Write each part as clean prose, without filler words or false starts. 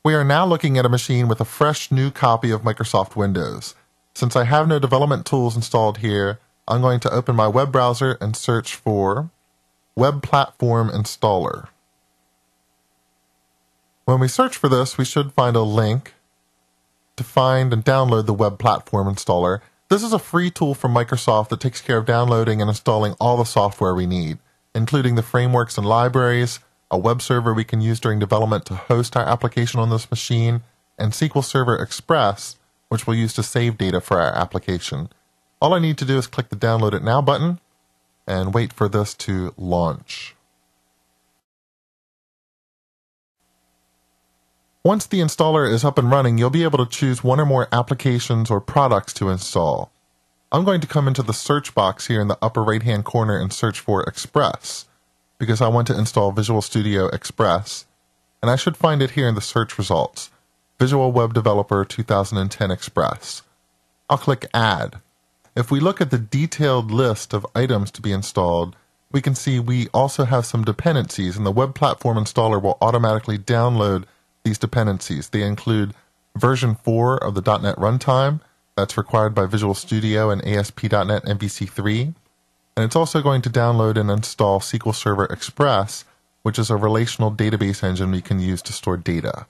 We are now looking at a machine with a fresh new copy of Microsoft Windows. Since I have no development tools installed here, I'm going to open my web browser and search for Web Platform Installer. When we search for this, we should find a link to find and download the Web Platform Installer. This is a free tool from Microsoft that takes care of downloading and installing all the software we need, including the frameworks and libraries, a web server we can use during development to host our application on this machine, and SQL Server Express, which we'll use to save data for our application. All I need to do is click the Download It Now button and wait for this to launch. Once the installer is up and running, you'll be able to choose one or more applications or products to install. I'm going to come into the search box here in the upper right-hand corner and search for Express, because I want to install Visual Studio Express, and I should find it here in the search results, Visual Web Developer 2010 Express. I'll click Add. If we look at the detailed list of items to be installed, we can see we also have some dependencies, and the Web Platform Installer will automatically download these dependencies. They include version 4 of the .NET Runtime, that's required by Visual Studio and ASP.NET MVC3, and it's also going to download and install SQL Server Express, which is a relational database engine we can use to store data.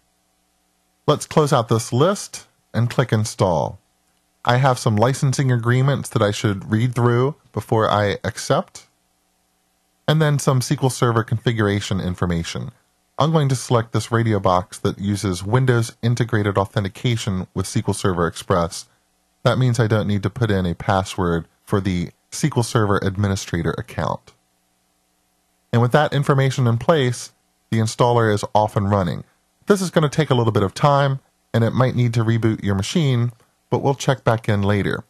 Let's close out this list and click Install. I have some licensing agreements that I should read through before I accept, and then some SQL Server configuration information. I'm going to select this radio box that uses Windows Integrated Authentication with SQL Server Express. That means I don't need to put in a password for the SQL Server Administrator account. And with that information in place, the installer is off and running. This is going to take a little bit of time, and it might need to reboot your machine, but we'll check back in later.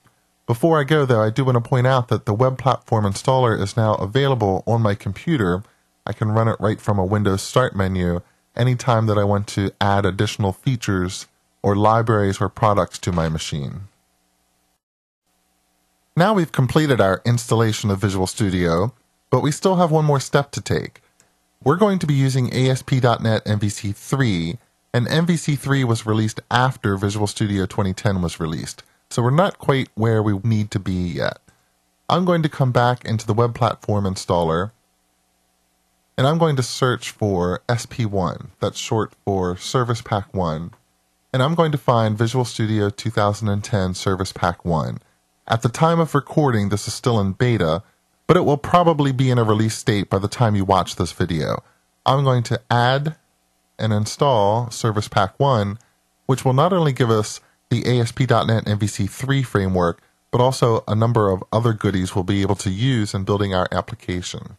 Before I go, though, I do want to point out that the Web Platform Installer is now available on my computer. I can run it right from a Windows Start menu anytime that I want to add additional features or libraries or products to my machine. Now we've completed our installation of Visual Studio, but we still have one more step to take. We're going to be using ASP.NET MVC3, and MVC3 was released after Visual Studio 2010 was released, so we're not quite where we need to be yet. I'm going to come back into the Web Platform Installer, and I'm going to search for SP1, that's short for Service Pack 1, and I'm going to find Visual Studio 2010 Service Pack 1. At the time of recording, this is still in beta, but it will probably be in a release state by the time you watch this video. I'm going to add and install Service Pack 1, which will not only give us the ASP.NET MVC3 framework, but also a number of other goodies we'll be able to use in building our application.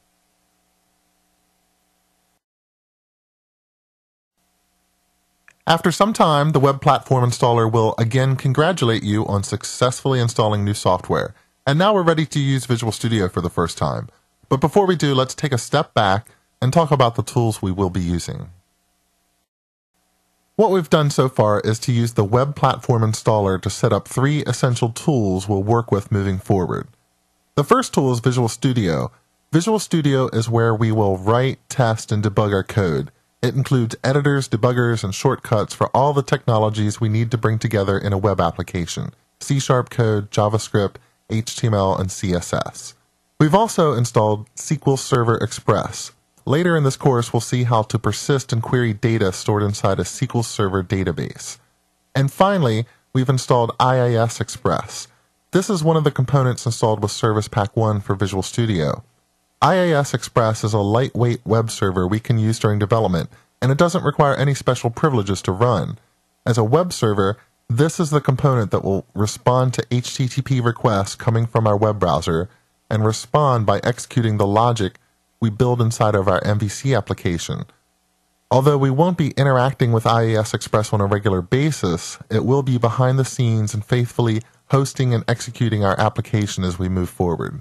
After some time, the Web Platform Installer will again congratulate you on successfully installing new software. And now we're ready to use Visual Studio for the first time. But before we do, let's take a step back and talk about the tools we will be using. What we've done so far is to use the Web Platform Installer to set up 3 essential tools we'll work with moving forward. The first tool is Visual Studio. Visual Studio is where we will write, test, and debug our code. It includes editors, debuggers, and shortcuts for all the technologies we need to bring together in a web application: C# code, JavaScript, HTML, and CSS. We've also installed SQL Server Express. Later in this course, we'll see how to persist and query data stored inside a SQL Server database. And finally, we've installed IIS Express. This is one of the components installed with Service Pack 1 for Visual Studio. IIS Express is a lightweight web server we can use during development, and it doesn't require any special privileges to run. As a web server, this is the component that will respond to HTTP requests coming from our web browser and respond by executing the logic we build inside of our MVC application. Although we won't be interacting with IIS Express on a regular basis, it will be behind the scenes and faithfully hosting and executing our application as we move forward.